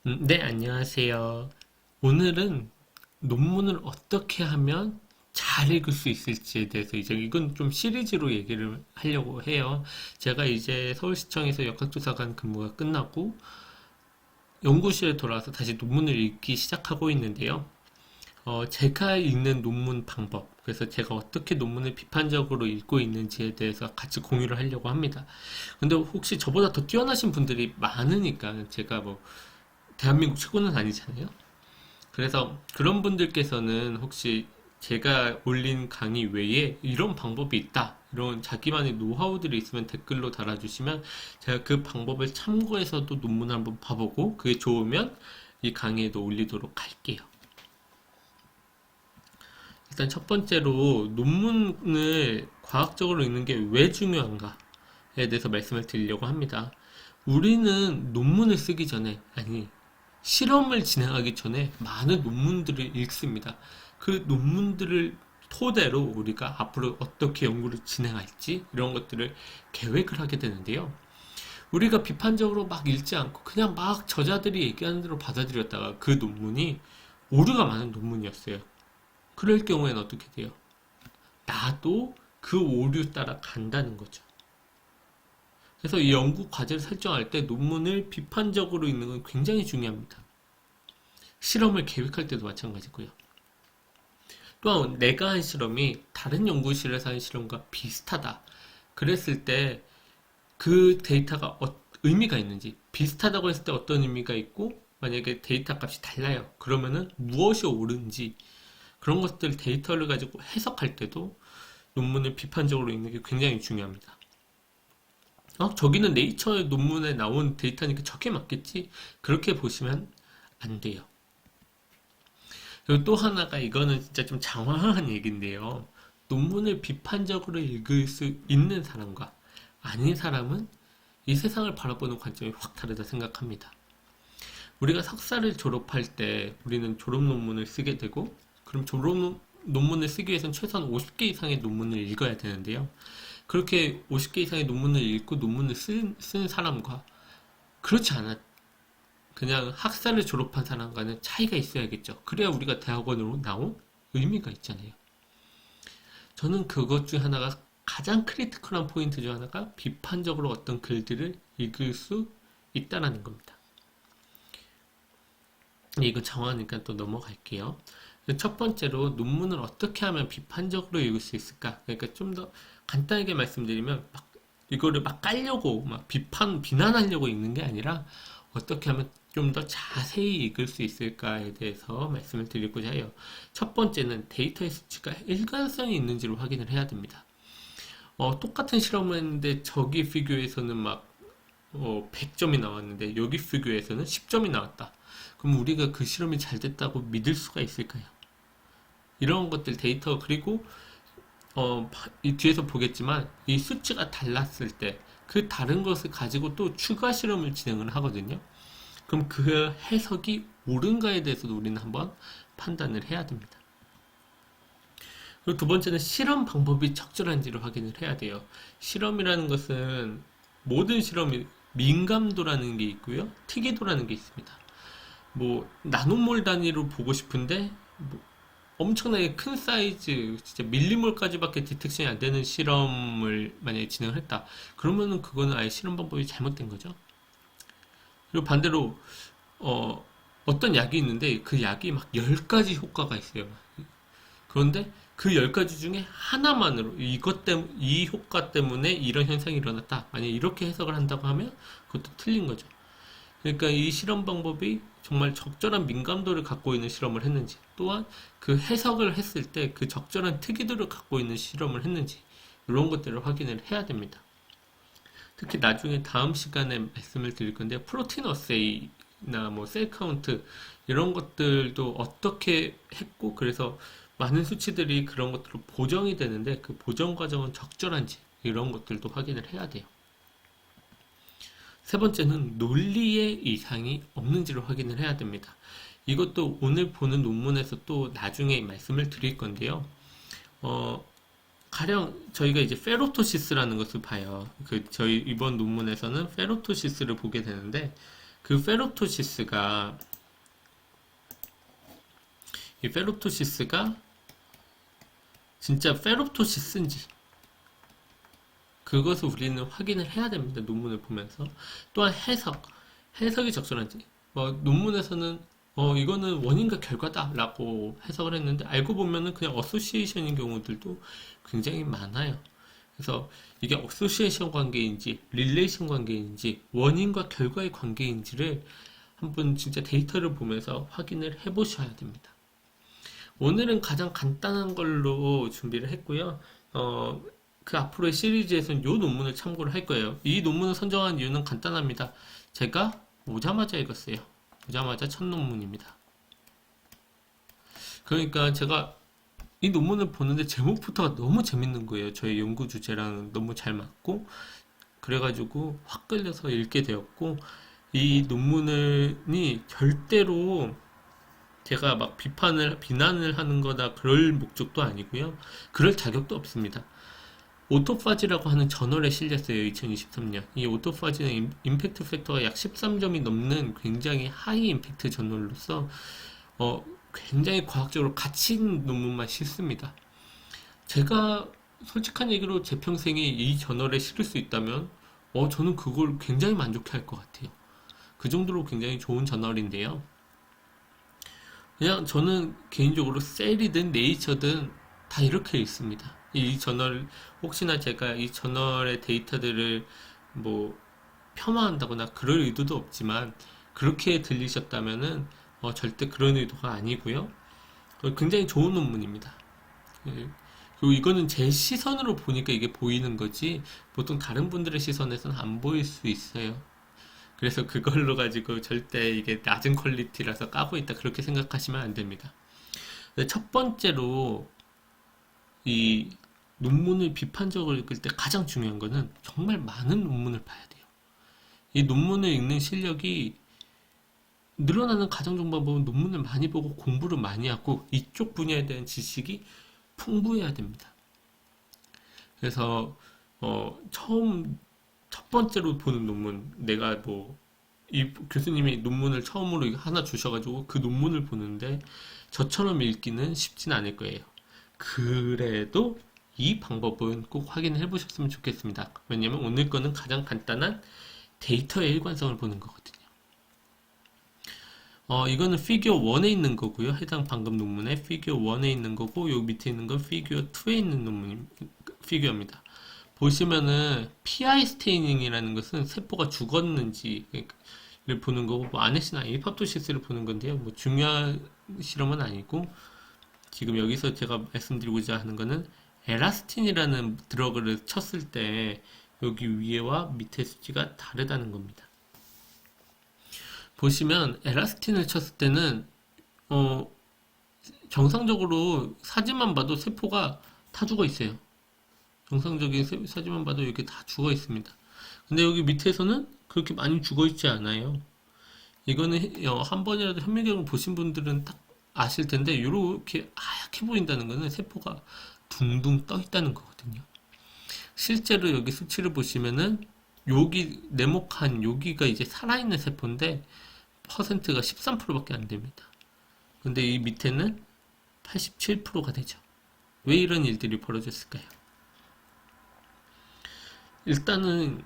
네, 안녕하세요. 오늘은 논문을 어떻게 하면 잘 읽을 수 있을지에 대해서 이제 이건 좀 시리즈로 얘기를 하려고 해요. 제가 이제 서울시청에서 역학조사관 근무가 끝나고 연구실에 돌아와서 다시 논문을 읽기 시작하고 있는데요. 제가 읽는 논문 방법, 그래서 제가 어떻게 논문을 비판적으로 읽고 있는지에 대해서 같이 공유를 하려고 합니다. 근데 혹시 저보다 더 뛰어나신 분들이 많으니까 제가 뭐 대한민국 최고는 아니잖아요. 그래서 그런 분들께서는 혹시 제가 올린 강의 외에 이런 방법이 있다, 이런 자기만의 노하우들이 있으면 댓글로 달아주시면 제가 그 방법을 참고해서도 논문을 한번 봐보고 그게 좋으면 이 강의에도 올리도록 할게요. 일단 첫 번째로 논문을 과학적으로 읽는 게 왜 중요한가에 대해서 말씀을 드리려고 합니다. 우리는 논문을 쓰기 전에, 아니, 실험을 진행하기 전에 많은 논문들을 읽습니다. 그 논문들을 토대로 우리가 앞으로 어떻게 연구를 진행할지 이런 것들을 계획을 하게 되는데요. 우리가 비판적으로 막 읽지 않고 그냥 막 저자들이 얘기하는 대로 받아들였다가 그 논문이 오류가 많은 논문이었어요. 그럴 경우에는 어떻게 돼요? 나도 그 오류 따라 간다는 거죠. 그래서 이 연구 과제를 설정할 때 논문을 비판적으로 읽는 건 굉장히 중요합니다. 실험을 계획할 때도 마찬가지고요. 또한 내가 한 실험이 다른 연구실에서 한 실험과 비슷하다. 그랬을 때 그 데이터가 의미가 있는지, 비슷하다고 했을 때 어떤 의미가 있고, 만약에 데이터 값이 달라요. 그러면은 무엇이 옳은지, 그런 것들 데이터를 가지고 해석할 때도 논문을 비판적으로 읽는 게 굉장히 중요합니다. 저기는 네이처 논문에 나온 데이터니까 저게 맞겠지? 그렇게 보시면 안 돼요. 그리고 또 하나가 이거는 진짜 좀 장황한 얘기인데요. 논문을 비판적으로 읽을 수 있는 사람과 아닌 사람은 이 세상을 바라보는 관점이 확 다르다 생각합니다. 우리가 석사를 졸업할 때 우리는 졸업 논문을 쓰게 되고, 그럼 졸업 논문을 쓰기 위해서는 최소한 50개 이상의 논문을 읽어야 되는데요. 그렇게 50개 이상의 논문을 읽고 논문을 쓴 사람과 그렇지 않아 그냥 학사를 졸업한 사람과는 차이가 있어야겠죠. 그래야 우리가 대학원으로 나온 의미가 있잖아요. 저는 그것 중 하나가 가장 크리티컬한 포인트 중 하나가 비판적으로 어떤 글들을 읽을 수 있다라는 겁니다. 이거 정하니까 또 넘어갈게요. 첫 번째로 논문을 어떻게 하면 비판적으로 읽을 수 있을까? 그러니까 좀 더 간단하게 말씀드리면 이거를 막 깔려고 막 비난하려고 읽는 게 아니라 어떻게 하면 좀 더 자세히 읽을 수 있을까에 대해서 말씀을 드리고자 해요. 첫 번째는 데이터의 수치가 일관성이 있는지를 확인을 해야 됩니다. 똑같은 실험을 했는데 저기 피규어에서는 막 100점이 나왔는데 여기 피규어에서는 10점이 나왔다. 그럼 우리가 그 실험이 잘 됐다고 믿을 수가 있을까요? 이런 것들 데이터 그리고 이 뒤에서 보겠지만 이 수치가 달랐을 때 그 다른 것을 가지고 또 추가 실험을 진행을 하거든요. 그럼 그 해석이 옳은가에 대해서도 우리는 한번 판단을 해야 됩니다. 그리고 두 번째는 실험 방법이 적절한지를 확인을 해야 돼요. 실험이라는 것은 모든 실험이 민감도라는 게 있고요. 특이도라는 게 있습니다. 뭐 나노몰 단위로 보고 싶은데 뭐 엄청나게 큰 사이즈, 진짜 밀리몰까지밖에 디텍션이 안 되는 실험을 만약에 진행을 했다. 그러면은 그거는 아예 실험 방법이 잘못된 거죠. 그리고 반대로 어떤 약이 있는데 그 약이 막 10가지 효과가 있어요. 그런데 그 10가지 중에 하나만으로 이 효과 때문에 이런 현상이 일어났다. 만약 이렇게 해석을 한다고 하면 그것도 틀린 거죠. 그러니까 이 실험 방법이 정말 적절한 민감도를 갖고 있는 실험을 했는지, 또한 그 해석을 했을 때 그 적절한 특이도를 갖고 있는 실험을 했는지, 이런 것들을 확인을 해야 됩니다. 특히 나중에 다음 시간에 말씀을 드릴 건데, 프로틴 어세이나 뭐 셀 카운트, 이런 것들도 어떻게 했고, 그래서 많은 수치들이 그런 것들로 보정이 되는데, 그 보정 과정은 적절한지, 이런 것들도 확인을 해야 돼요. 세 번째는 논리의 이상이 없는지를 확인을 해야 됩니다. 이것도 오늘 보는 논문에서 또 나중에 말씀을 드릴 건데요. 어, 가령 저희가 이제 페로토시스라는 것을 봐요. 저희 이번 논문에서는 페로토시스를 보게 되는데 그 페롭토시스가 진짜 페롭토시스인지 그것을 우리는 확인을 해야 됩니다. 논문을 보면서. 또한 해석이 적절한지. 논문에서는 이거는 원인과 결과다라고 해석을 했는데 알고 보면은 그냥 어소시에이션인 경우들도 굉장히 많아요. 그래서 이게 어소시에이션 관계인지 릴레이션 관계인지 원인과 결과의 관계인지를 한번 진짜 데이터를 보면서 확인을 해보셔야 됩니다. 오늘은 가장 간단한 걸로 준비를 했고요. 그 앞으로의 시리즈에서는 이 논문을 참고를 할 거예요. 이 논문을 선정한 이유는 간단합니다. 제가 오자마자 읽었어요. 오자마자 첫 논문입니다. 그러니까 제가 이 논문을 보는데 제목부터가 너무 재밌는 거예요. 저의 연구 주제랑 너무 잘 맞고 그래가지고 확 끌려서 읽게 되었고 이 논문이 절대로 제가 막 비난을 하는 거다 그럴 목적도 아니고요. 그럴 자격도 없습니다. 오토파지라고 하는 저널에 실렸어요. 2023년. 이 오토파지는 임팩트 팩터가 약 13점이 넘는 굉장히 하이 임팩트 저널로서 굉장히 과학적으로 가치 있는 논문만 실습니다. 제가 솔직한 얘기로 제 평생에 이 저널에 실을 수 있다면 저는 그걸 굉장히 만족해 할 것 같아요. 그 정도로 굉장히 좋은 저널인데요. 그냥 저는 개인적으로 셀이든 네이처든 다 이렇게 읽습니다. 이 저널 혹시나 제가 이 저널의 데이터들을 폄하한다거나 그럴 의도도 없지만 그렇게 들리셨다면은 절대 그런 의도가 아니고요. 굉장히 좋은 논문입니다. 예. 그리고 이거는 제 시선으로 보니까 이게 보이는 거지 보통 다른 분들의 시선에서는 안 보일 수 있어요. 그래서 그걸로 가지고 절대 이게 낮은 퀄리티라서 까고 있다 그렇게 생각하시면 안 됩니다. 첫 번째로 이 논문을 비판적으로 읽을 때 가장 중요한 거는 정말 많은 논문을 봐야 돼요. 이 논문을 읽는 실력이 늘어나는 가장 좋은 방법은 논문을 많이 보고 공부를 많이 하고 이쪽 분야에 대한 지식이 풍부해야 됩니다. 그래서 첫 번째로 보는 논문, 내가 이 교수님이 논문을 처음으로 하나 주셔가지고 그 논문을 보는데 저처럼 읽기는 쉽진 않을 거예요. 그래도 이 방법은 꼭 확인해 보셨으면 좋겠습니다. 왜냐면 오늘 거는 가장 간단한 데이터의 일관성을 보는 거거든요. 이거는 피규어 1에 있는 거고요. 해당 방금 논문에 피규어 1에 있는 거고 여기 밑에 있는 건 피규어 2에 있는 피규어입니다. 보시면은 PI 스테이닝이라는 것은 세포가 죽었는지를 보는 거고 아네시나 에이팝토시스를 보는 건데요. 중요한 실험은 아니고 지금 여기서 제가 말씀드리고자 하는 거는 에라스틴이라는 드러그를 쳤을 때 여기 위에와 밑에 수치가 다르다는 겁니다. 보시면 에라스틴을 쳤을 때는 정상적으로 사진만 봐도 세포가 다 죽어 있어요. 정상적인 사진만 봐도 이렇게 다 죽어 있습니다. 근데 여기 밑에서는 그렇게 많이 죽어 있지 않아요. 이거는 한 번이라도 현미경을 보신 분들은 딱 아실 텐데 이렇게 하얗게 보인다는 것은 세포가 둥둥 떠 있다는 거거든요. 실제로 여기 수치를 보시면은 여기 네모칸 여기가 이제 살아있는 세포인데 퍼센트가 13%밖에 안 됩니다. 근데 이 밑에는 87%가 되죠. 왜 이런 일들이 벌어졌을까요? 일단은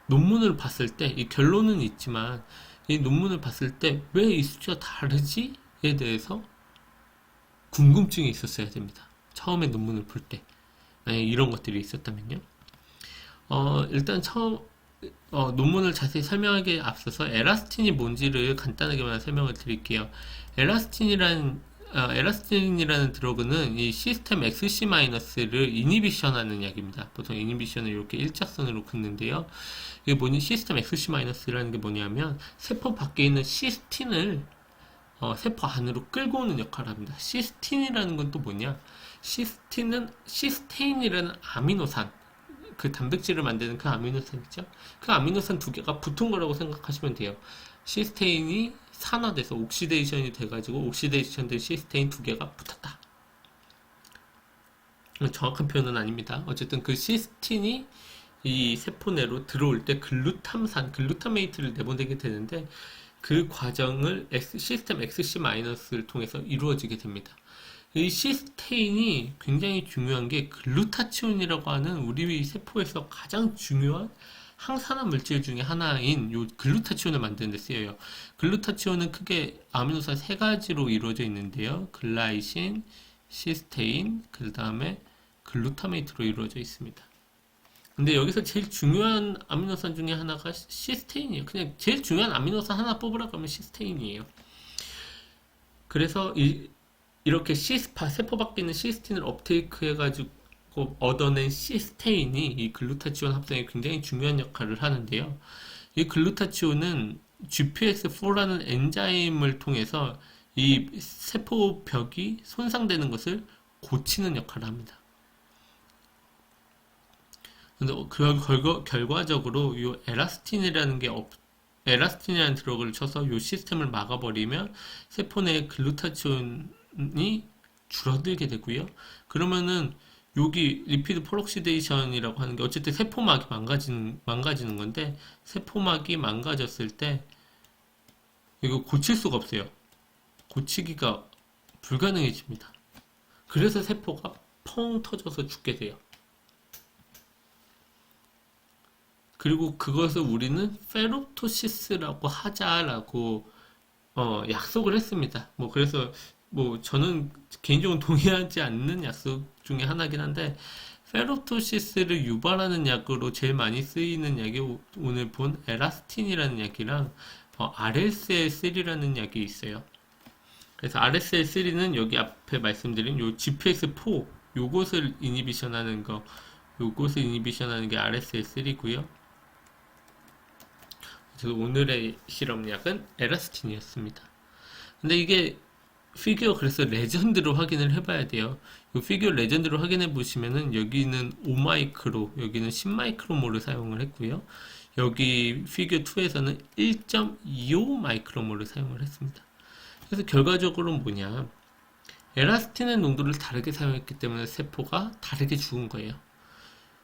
논문을 봤을 때 이 결론은 있지만 이 논문을 봤을 때 왜 이 수치가 다르지에 대해서 궁금증이 있었어야 됩니다. 처음에 논문을 볼 때 만약에 이런 것들이 있었다면요. 일단 논문을 자세히 설명하기에 앞서서 에라스틴이 뭔지를 간단하게만 설명을 드릴게요. 에라스틴이라는 드러그는 이 시스템 XC-를 이니비션하는 약입니다. 보통 이니비션을 이렇게 일자선으로 긋는데요. 이게 시스템 XC-라는 게 뭐냐면 세포 밖에 있는 시스틴을 세포 안으로 끌고 오는 역할을 합니다. 시스틴이라는 건 또 뭐냐? 시스틴은 시스테인이라는 아미노산, 그 단백질을 만드는 그 아미노산 있죠? 그 아미노산 두 개가 붙은 거라고 생각하시면 돼요. 시스테인이 산화돼서 옥시데이션이 돼가지고 옥시데이션 된 시스테인 두 개가 붙었다. 정확한 표현은 아닙니다. 어쨌든 그 시스틴이 이 세포 내로 들어올 때 글루타메이트를 내보내게 되는데 그 과정을 시스템 XC-를 통해서 이루어지게 됩니다. 이 시스테인이 굉장히 중요한 게 글루타치온이라고 하는 우리 세포에서 가장 중요한 항산화 물질 중에 하나인 요 글루타치온을 만드는 데 쓰여요. 글루타치온은 크게 아미노산 세 가지로 이루어져 있는데요. 글라이신, 시스테인, 그 다음에 글루타메이트로 이루어져 있습니다. 근데 여기서 제일 중요한 아미노산 중에 하나가 시스테인이에요. 그냥 제일 중요한 아미노산 하나 뽑으라고 하면 시스테인이에요. 그래서 이렇게 세포 밖에 있는 시스틴을 업테이크 해가지고 얻어낸 시스테인이 이 글루타치온 합성에 굉장히 중요한 역할을 하는데요. 이 글루타치온은 GPS4라는 엔자임을 통해서 이 세포 벽이 손상되는 것을 고치는 역할을 합니다. 근데 결과적으로 이 에라스틴이라는 드러그를 쳐서 이 시스템을 막아버리면 세포 내 글루타치온이 줄어들게 되고요. 그러면은 여기 리피드 프록시데이션이라고 하는 게 어쨌든 세포막이 망가지는 건데 세포막이 망가졌을 때 이거 고칠 수가 없어요. 고치기가 불가능해집니다. 그래서 세포가 펑 터져서 죽게 돼요. 그리고 그것을 우리는 페롭토시스라고 하자라고 약속을 했습니다. 그래서 저는 개인적으로 동의하지 않는 약속 중에 하나긴 한데 페롭토시스를 유발하는 약으로 제일 많이 쓰이는 약이 오늘 본 에라스틴이라는 약이랑 RSL3라는 약이 있어요. 그래서 RSL3는 여기 앞에 말씀드린 요 GPS4 요것을 이니비션하는 게 RSL3고요. 그래서 오늘의 실험약은 에라스틴이었습니다. 근데 이게 그래서 레전드로 확인을 해봐야 돼요. 이 피규어 레전드로 확인해 보시면은 여기는 5마이크로, 여기는 10마이크로몰을 사용을 했고요. 여기 피규어 2에서는 1.25 마이크로몰을 사용을 했습니다. 그래서 결과적으로 뭐냐? 에라스틴의 농도를 다르게 사용했기 때문에 세포가 다르게 죽은 거예요.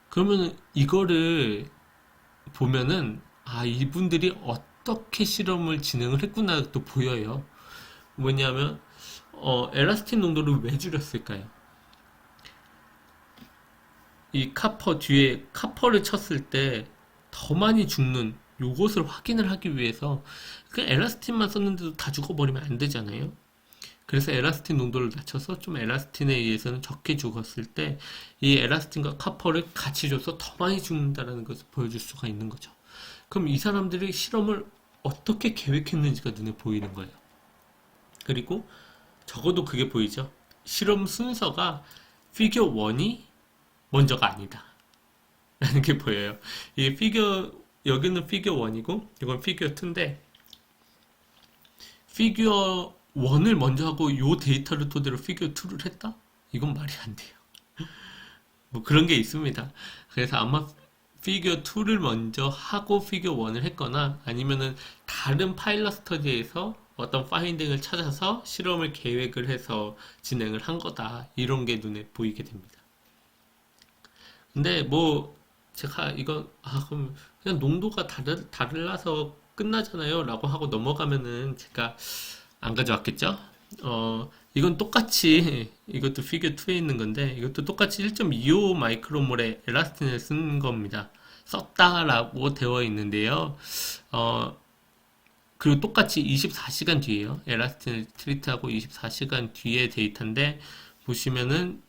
그러면 이거를 보면은 이분들이 어떻게 실험을 진행을 했구나 또 보여요. 뭐냐면 에라스틴 농도를 왜 줄였을까요? 이 뒤에 카퍼를 쳤을 때 더 많이 죽는 요것을 확인을 하기 위해서 그 에라스틴만 썼는데도 다 죽어버리면 안 되잖아요. 그래서 에라스틴 농도를 낮춰서 좀 에라스틴에 의해서는 적게 죽었을 때 이 에라스틴과 카퍼를 같이 줘서 더 많이 죽는다는 것을 보여줄 수가 있는 거죠. 그럼 이 사람들이 실험을 어떻게 계획했는지가 눈에 보이는 거예요. 그리고 적어도 그게 보이죠. 실험 순서가 피규어 1이 먼저가 아니다 라는 게 보여요. 여기는 피규어 1이고 이건 피규어 2인데 피규어 1을 먼저 하고 이 데이터를 토대로 피규어 2를 했다? 이건 말이 안 돼요. 그런 게 있습니다. 그래서 아마 피규어 2를 먼저 하고 피규어 1을 했거나 아니면은 다른 파일럿 스터디에서 어떤 파인딩을 찾아서 실험을 계획을 해서 진행을 한 거다. 이런 게 눈에 보이게 됩니다. 근데 제가 이거 그럼 그냥 농도가 달라서 끝나잖아요 라고 하고 넘어가면은 제가 안 가져왔겠죠? 이건 똑같이 이것도 피규어 2에 있는 건데 이것도 똑같이 1.25 마이크로몰의 에라스틴을 쓴 겁니다. 썼다라고 되어 있는데요. 그리고 똑같이 24시간 뒤에요. 에라스틴을 트리트하고 24시간 뒤에 데이터인데 보시면은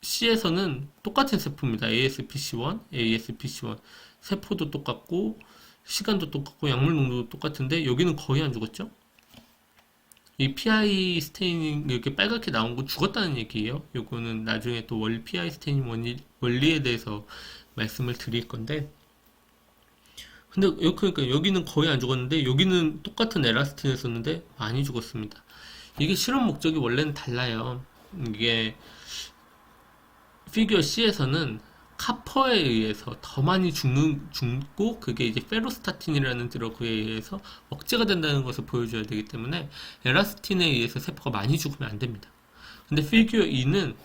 C에서는 똑같은 세포입니다. ASPC1, ASPC1 세포도 똑같고 시간도 똑같고 약물 농도도 똑같은데 여기는 거의 안 죽었죠? 이 PI 스테이닝 이렇게 빨갛게 나온 거 죽었다는 얘기예요. 요거는 나중에 또 PI 스테이닝 원리에 대해서 말씀을 드릴 건데 근데 그러니까 여기는 거의 안 죽었는데 여기는 똑같은 에라스틴을 썼는데 많이 죽었습니다. 이게 실험 목적이 원래는 달라요. 이게 피규어 C에서는 카퍼에 의해서 더 많이 죽고 그게 이제 페로스타틴이라는 드러그에 의해서 억제가 된다는 것을 보여줘야 되기 때문에 에라스틴에 의해서 세포가 많이 죽으면 안 됩니다. 근데 피규어 E는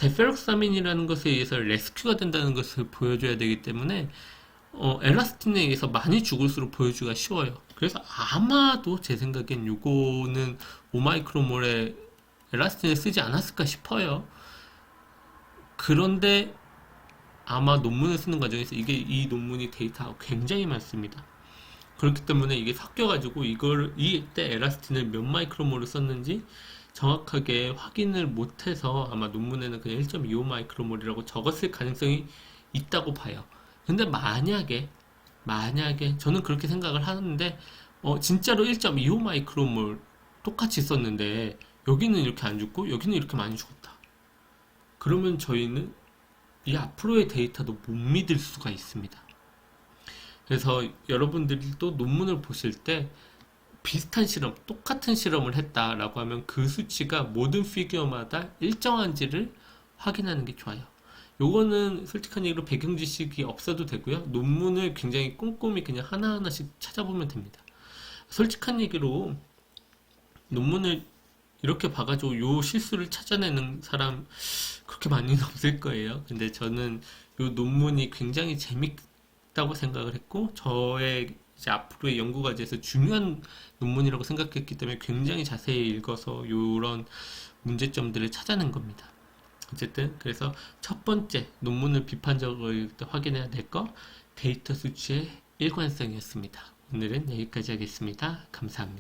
데페록사민이라는 것에 의해서 레스큐가 된다는 것을 보여줘야 되기 때문에 엘라스틴에 의해서 많이 죽을수록 보여주기가 쉬워요. 그래서 아마도 제 생각엔 요거는 5마이크로몰의 엘라스틴을 쓰지 않았을까 싶어요. 그런데 아마 논문을 쓰는 과정에서 이 논문이 데이터가 굉장히 많습니다. 그렇기 때문에 이게 섞여가지고 이때 엘라스틴을 몇 마이크로몰을 썼는지 정확하게 확인을 못해서 아마 논문에는 그냥 1.25 마이크로몰이라고 적었을 가능성이 있다고 봐요. 근데 만약에 저는 그렇게 생각을 하는데 진짜로 1.25 마이크로몰 똑같이 썼는데 여기는 이렇게 안 죽고 여기는 이렇게 많이 죽었다. 그러면 저희는 이 앞으로의 데이터도 못 믿을 수가 있습니다. 그래서 여러분들도 논문을 보실 때 비슷한 실험, 똑같은 실험을 했다라고 하면 그 수치가 모든 피규어마다 일정한지를 확인하는 게 좋아요. 요거는 솔직한 얘기로 배경 지식이 없어도 되고요. 논문을 굉장히 꼼꼼히 그냥 하나하나씩 찾아보면 됩니다. 솔직한 얘기로 논문을 이렇게 봐가지고 요 실수를 찾아내는 사람 그렇게 많이는 없을 거예요. 근데 저는 요 논문이 굉장히 재밌다고 생각을 했고 저의 이제 앞으로의 연구 과제에서 중요한 논문이라고 생각했기 때문에 굉장히 자세히 읽어서 요런 문제점들을 찾아낸 겁니다. 어쨌든 그래서 첫 번째 논문을 비판적으로 확인해야 될 거 데이터 수치의 일관성이었습니다. 오늘은 여기까지 하겠습니다. 감사합니다.